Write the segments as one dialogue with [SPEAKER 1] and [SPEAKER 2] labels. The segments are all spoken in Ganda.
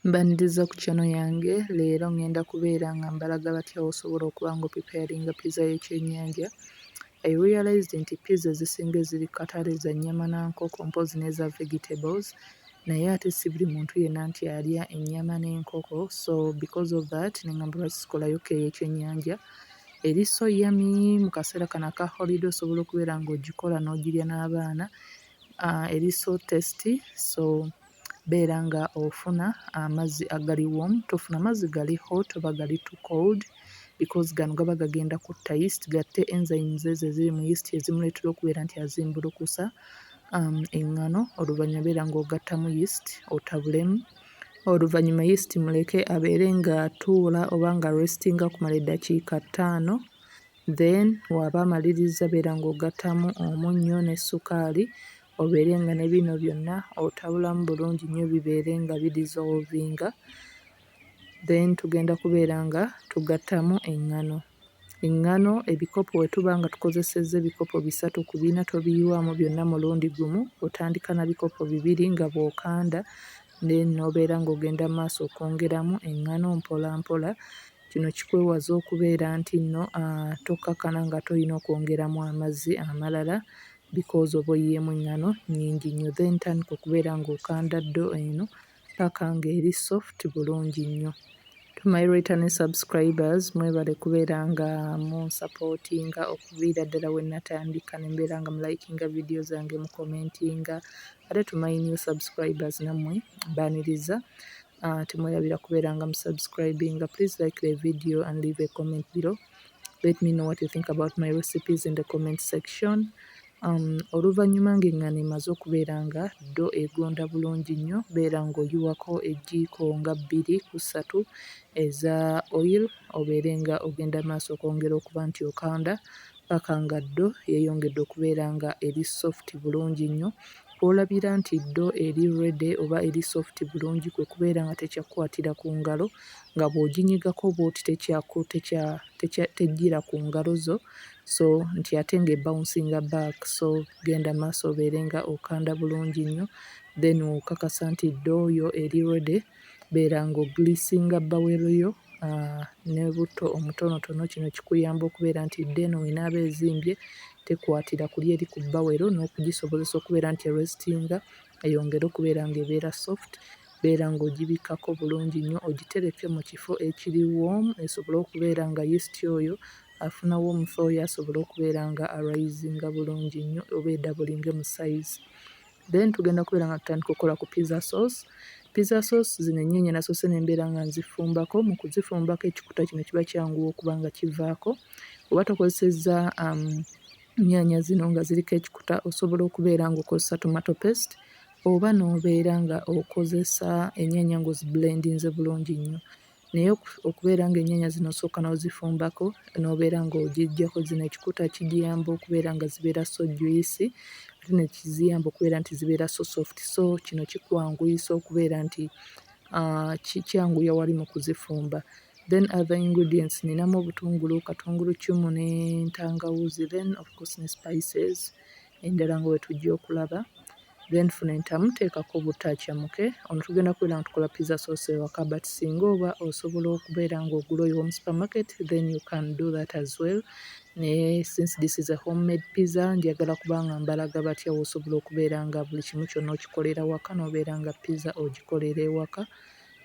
[SPEAKER 1] Mbaniriza ku channel yange. Leero ngenda kubeera nga mbalaga batya osobola okuba nga preparinga pizza y'ekyennyanja. I realized nti pizza ezisinga eziri katale za nnyama na nkoko mpozi n'eza vegetables, naye ate si buli muntu yenna nti alya ennyama n'enkoko, so because of that nengamba lwaki sikolayo ey'ekyennyanja. Eri so yummy mu kaseera kano aka holiday osobola okubeera ng'ogikola n'ogirya n'abaana. Eri so tasty, so beera nga ofuna amazzi agali warm, tofuna mazzi gali hot oba gali too cold because gano gaba gagenda kutta yeast, gatte enzymes ezo eziri mu yeast ezimuleetera okubeera nti azimbulukusa eŋŋano. Oluvannyuma beera ng'ogattamu yeast otabulemu. Oluvannyuma yeast muleke abeere nga atuula oba nga restinga kumala eddakiika 5, then waba amaliriza beera ng'ogattamu omunnyo ne ssukaali, obeere nga ne bino byonna otabulamu bulungi nnyo bibeere nga bidissolvinga, then tugenda kubeera nga tugattamu eŋŋano. Eŋŋano ebikopo we tuba nga tukozesezza ebikopo 3 ku 4 tobiyiwamu byonna mulundi gumu, otandika na bikopo 2 nga bw'okanda, then n'obeera ng'ogenda mu maaso okwongeramu eŋŋano mpola mpola. Kino kikwewaza okubeera nti nno tokkakana nga tolina okwongeramu amazzi amalala because oba oyiyeemu eŋŋano nnyingi nnyo, then tandika okubeera ng'okanda ddo eno paka ng'eri soft bulungi nnyo. To my return subscribers, mwebale kubeera nga munsupportinga okuviira ddala we natandika, ne mbeera nga mulikinga video zange, mukomentinga. Ate to my new subscribers nammwe mbaaniriza temwerabira kubeera nga musubscribinga. Please like the video and leave a comment below. Let me know what you think about my recipes in the comment section. Oluvannyuma ng'eŋŋano emaze okubeera nga ddo egonda bulungi nnyo, beera ng'oyiwako eggiiko nga 2 ku 3 eza oil, obeere nga ogenda maaso okwongera okuba nti okanda paka nga ddo yeeyongedde okubeera nga eri soft bulungi nnyo. Olabira nti ddo eri ready oba eri soft bulungi kwe kubeera nga tekyakkwatira ku ngalo, nga bw'oginyigako bw'oti tejjira ku ngalo zo, so nti ate ng'ebouncing back, so genda maaso obeere nga okanda bulungi nnyo, then okakasa nti ddo yo eri ready, beera ng'ogiliisinga bawero yo ne butto omutonotono. Kino kikuyamba okubeera nti ddo eno wenaaba ezimbye tekwatira kuli eri ku bawero, n'okugisobozesa okubeera nti restinga eyongere okubeera ng'ebeera soft. Beera ng'ogibikkako bulungi nnyo, ogitereke mu kifo ekiri warm esobole okubeera nga yeast oyo afuna warmth oyo asobole okubeera nga arisinga bulungi nnyo oba edabulinge mu size. Then tugenda kubeera nga tutandika okukola ku pizza sauce. Pizza sauce zino ennyaanya nasoose ne mbeera nga nzifumbako. Mu kuzifumbako ekikuta kino kiba kyanguwa okuba nga kivaako. Oba tokozesezza nnyaanya zino nga ziriko ekikuta, osobola okubeera ng'okozesa tomato paste oba n'obeera nga okozesa ennyaanya ng'oziblendinze bulungi nnyo. Naye okubeera ng'ennyaanya zino osooka n'ozifumbako n'obeera ng'ogiggyako zino ekikuta kigiyamba okubeera nga zibeera so juicy, ate ne kiziyamba okubeera nti zibeera so soft, so kino kikwanguyisa okubeera nti kyanguya wali mu kuzifumba. Then other ingredients ninamu obutungulu, katungulukyumu n'entangawuuzi, then of course ne spices endala nga bwe tujja okulaba. Then funa entamu, teekako butaacha muke. Ono tugenda kubeera nga tukola pizza sauce ewaka, but singa oba osobola okubeera ng'ogula oyiwa mu supermarket, then you can do that as well. Naye since this is a homemade pizza, njagala kuba nga mbalaga batya w'osobola okubeera nga buli kimu kyonna okikolera waka, n'obeera nga pizza ogikolera ewaka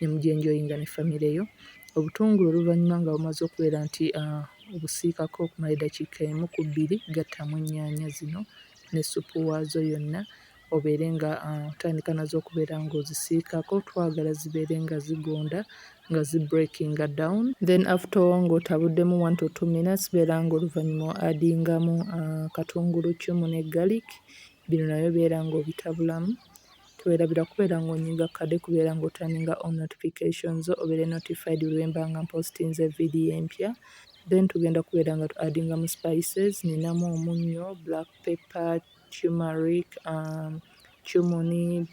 [SPEAKER 1] ne mugyenjoyinga ne famire yo. Obutungulu oluvannyuma nga bumaze okubeera nti obusiikako okumala eddakiika 1 ku 2, gattamu ennyaanya zino ne ssupu waazo yonna, obeere nga otandika nazo okubeera ng'ozisiikako. Twagala zibeere nga zigonda, nga zibreakinga down. Then after ng'otabuddemu 1 to 2 minutes, beera ng'oluvannyuma addingamu katungulukyumu ne garlic, bino nabyo beera ng'obitabulamu. Teweerabira kubeera ng'onyiga kadde, kubeera ng'otaninga on notifications, obeere notified lwe mba nga mpostinze vidiyo empya. Then tugenda kubeera nga addingamu spices, ninamu omunnyo, black pepper, turmeric, cumin,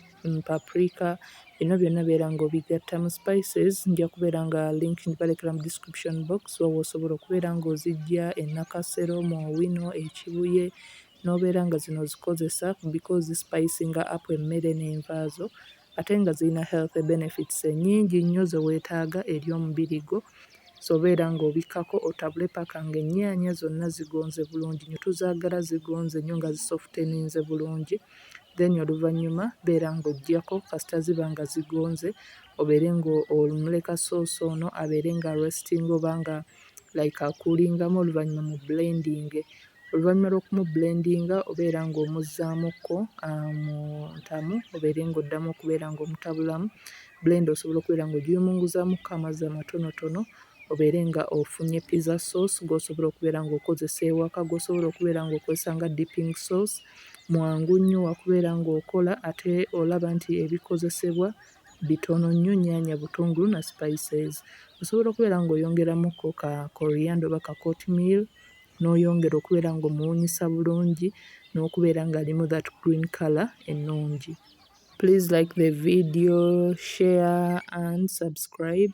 [SPEAKER 1] paprika, bino byonna beera ng'obigatta mu spices. Nja kubeera nga link ngibalekera mu description box, oba osobola okubeera ng'oziggya Nakasero, Owino, Ekibuye, n'obeera nga zino ozikozesa because spicinga up emmere n'envaazo. ate nga zirina health benefits ennyingi nnyo ze weetaaga eri omubiri gwo. So obeera ng'obikkako otabule paka ng'ennyaanya zonna zigonze bulungi nnyo. Tuzaagala zigonze nnyo nga zisofteninze bulungi. Then oluvannyuma beera ng'oggyako kasita ziba nga zigonze, obeere ng'omuleka sauce ono abeere nga resting oba nga like akuulingamu, oluvannyuma mu blending. Oluvannyuma lw'okumublendinga obeera ng'omuzzaamuko mu ntamu, obeere ng'oddamu okubeera ng'omutabulamu. Blend osobola okubeera ng'ogiyumunguzaamuko amazzi amatonotono, obeere nga ofunye pizza sauce gw'osobola okubeera ng'okozesa ewaka, gw'osobola okubeera ng'okozesa nga dipping sauce. Mwangu nnyo wakubeera ng'okola ate olaba nti ebikozesebwa bitono nnyo, nnyaanya, butungulu na spices. Osobola okubeera ng'oyongeramuko ka coriander oba ka oatmeal, n'oyongera okubeera ng'omuwunyisa bulungi n'okubeera ng'alimu that green color ennungi. Please like the video, share and subscribe.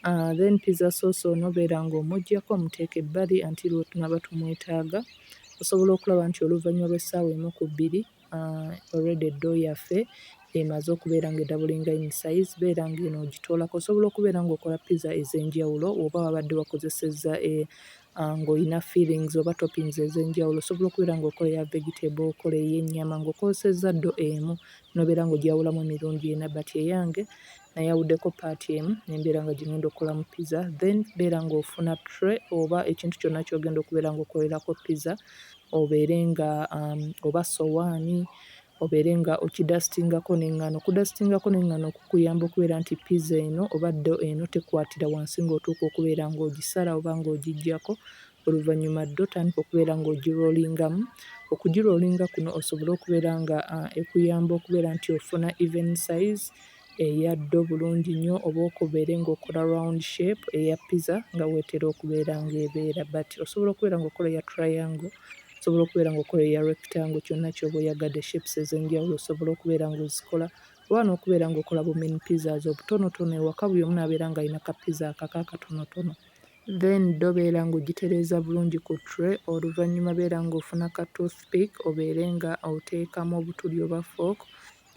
[SPEAKER 1] Then pizza sauce ono beera ng'omuggyako omuteeka ebbali until we tunaba tumwetaaga. Osobola okulaba nti oluvannyuma lw'essaawa 1 ku 2 already eddoo yaffe emaze okubeera ng'edabulinga in size, beera ng'eno ogitoolako. Osobola okubeera ng'okola pizza ez'enjawulo oba wabadde wakozesezza ng'olina fillings oba toppings ez'enjawulo. Osobola okubeera ng'okola eya vegetable, okola ey'ennyama ng'okozesezza ddo emu n'obeera ng'ogyawulamu emirundi ena, but eyange nayawuddeko paati emu nembeera nga gye ngenda okukolamu pizza. Then beera ng'ofuna tray oba ekintu kyonna ky'ogenda okubeera ng'okolerako pizza, obeere nga oba sowaani, obeere nga okidasitingako n'eŋŋaano. Okudasitingako n'eŋŋaano kukuyamba okubeera nti pizza eno oba ddo eno tekwatira wansi ng'otuuka okubeera ng'ogisala oba ng'ogiggyako. Oluvannyuma ddo tandika okubeera ng'ogiroolingamu. Okugiroolinga kuno osobola okubeera nga ekuyamba okubeera nti ofuna even size eya ddo bulungi nnyo, oba okubeere ng'okola round shape eya pizza nga weetera okubeera ng'ebeera. But osobola okubeera ng'okola eya triangle, osobola okubeera ng'okola eya rectangle, kyonna ky'oba oyagadde shapes ez'enjawulo osobola okubeera ng'ozikola, oba n'okubeera ng'okola bu mini pizzas obutonotono ewaka, buli omu n'abeera ng'alina ka pizza akaka akatonotono. Then ddo beera ng'ogitereeza bulungi ku tray, oluvannyuma beera ng'ofuna ka toothpick obeere nga oteekamu obutuli oba fork.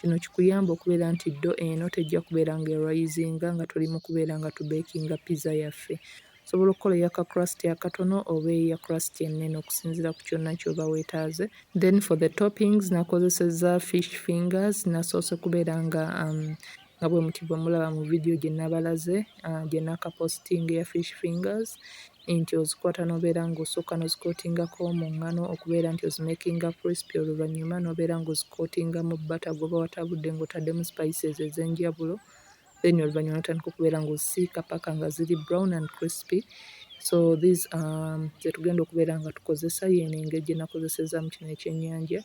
[SPEAKER 1] Kino kikuyamba okubeera nti ddo eno tejja kubeera ng'erisinga nga tuli mu kubeera nga tubeekinga pizza yaffe. Osobola okukola eya ka crust akatono oba eya crust ennene okusinziira ku kyonna ky'oba weetaaze. Then for the toppings nakozesezza fish fingers, nasoose kubeera nga bwe muti bwe mulaba mu vidiyo gye nabalaze gye nakapositinga eya fish fingers, nti ozikwata n'obeera ng'osooka n'ozikootingako mu ngano okubeera nti ozimakinga crispy, oluvannyuma n'obeera ng'ozikootinga mu butter gw'oba watabudde ng'otaddemu spices ez'enjawulo. Then oluvannyuma n'otandika okubeera ng'ozisiika paka nga ziri brown and crispy. So these ze tugenda okubeera nga tukozesa, yeeno engeri gye nakozesezaamu kino ekyennyanja.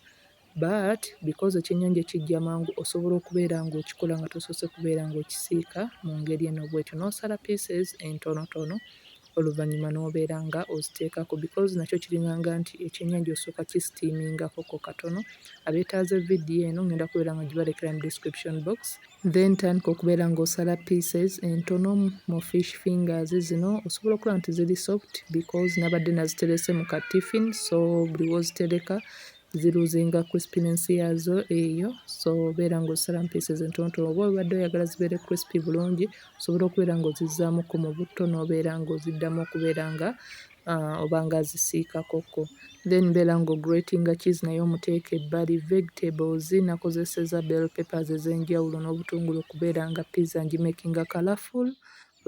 [SPEAKER 1] But because ekyennyanja kijja mangu, osobola okubeera ng'okikola nga tosoose kubeera ng'okisiika mu ngeri eno bw'etyo, n'osala pieces entonotono, oluvannyuma n'obeera nga oziteekako, because nakyo kiringanga nti ekyennyanja osooka kisitiimingako katono. Abeetaaze vidiyo eno ngenda kubeera nga gibalekera mu description box. Then tandika okubeera ng'osala pieces entono mu fish fingers zino. Osobola okulaba nti ziri soft because nabadde naziterese mu ka tiffin, so buli wozitereka ziruzinga crispiness yazo eyo. So obeera ng'osala mu pieces entonotono, oba obadde oyagala zibeere crispy bulungi osobola okubeera ng'ozizzaamuko mu butto n'obeera ng'oziddamu okubeera nga oba nga zisiikakoko. Then beera ng'ogratinga cheese naye omuteeka ebbali. Vegetables nakozesezza bell peppers ez'enjawulo n'obutungulu okubeera nga pizza ngimakinga colourful.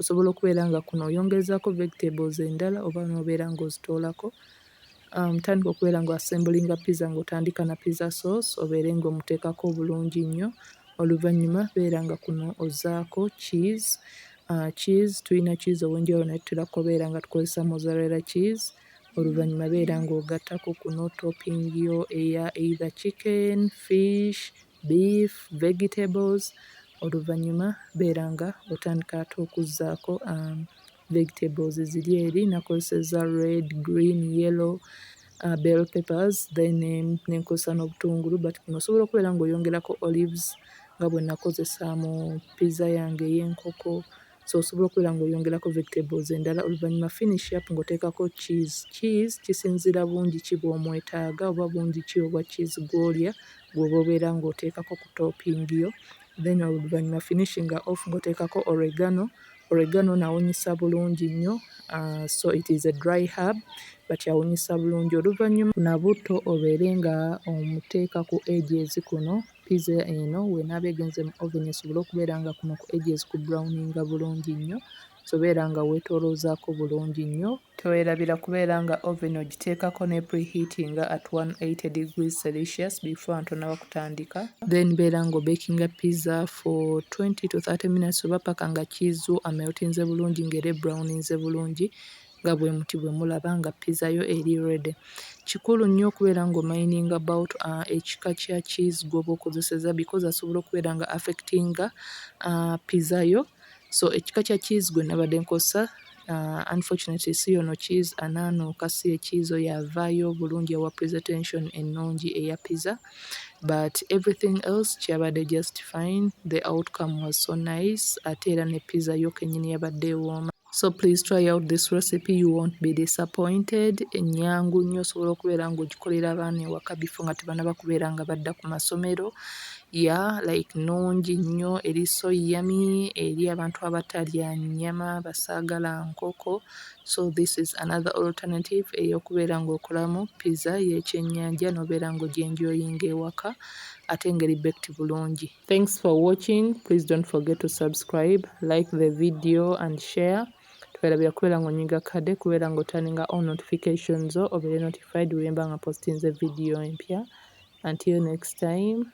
[SPEAKER 1] Osobola okubeera nga kuno oyongezaako vegetables endala oba n'obeera ng'ozitoolako. Tandika okubeera ng'oassemblinga pizza ng'otandika na pizza sauce obeere ng'omuteekako bulungi nnyo. Oluvannyuma beera nga kuno ozzaako cheese. Cheese tulina cheese ow'enjawulo naye tutera kubeera nga tukozesa mozzarella cheese. Oluvannyuma beera ng'ogattako kuno topping yo eya either chicken, fish, beef, vegetables. Oluvannyuma beera nga otandika ate okuzzaako vegetables ziri eri. Nakozesezza red, green, yellow bell peppers, then nenkozesa n'obutungulu, but kuno osobola okubeera ng'oyongerako olives nga bwe nakozesa mu pizza yange ey'enkoko. So osobola okubeera ng'oyongerako vegetables endala, oluvannyuma finish up ng'oteekako cheese. Cheese kisinziira bungi ki bw'omwetaaga oba bungi ki obwa cheese gw'olya gw'oba obeera ng'oteekako ku topping yo. then oluvannyuma finishinga off ng'oteekako oregano nawunyisa bulungi nnyo. So it is a dry herb but yawunyisa bulungi. Oluvannyuma na butto obeere nga omuteeka ku edges kuno. Pizza eno weenaaba egenze mu oven esobole okubeera nga kuno ku edges ku browninga bulungi nnyo. So beera nga weetooloozaako bulungi nnyo. Teweerabira kubeera nga oven ogiteekako ne preheatinga at 180 degrees Celsius before ntonaba kutandika. Then beera ng'obakinga pizza for 20 to 30 minutes oba paka nga cheese ameltinze bulungi ng'era browninze bulungi nga bwe muti bwe mulaba nga pizza yo eri ready. Kikulu nnyo okubeera ng'omining about ekika kya cheese gw'oba okozeseza because asobola okubeera nga affectinga pizza yo. So ekika kya cheese gwe nabadde nkozesa unfortunately si yono cheese anaanuuka si cheese oyo avaayo bulungi ewa presentation ennungi eya pizza but everything else kyabadde just fine. The outcome was so nice ate era ne pizza yo kennyini yabadde ewooma. So please try out this recipe, you won't be disappointed. Ennyangu nnyo osobola okubeera ng'ogikolera abaana ewaka before nga tebannaba kubeera nga badda ku masomero. Like nnungi nnyo, eri so yummy eri abantu abatalya nnyama basaagala nkoko. So this is another alternative ey'okubeera ng'okolamu pizza y'ekyennyanja n'obeera ng'ogyenjoyinga ewaka ate ng'eri baked bulungi. Thanks for watching. Please don't forget to subscribe, like the video and share. Tuwerabira kubeera ng'onyiga kade kubeera ng'oturninga on notifications obeere notified bwe mba nga postinze video empya. Until next time.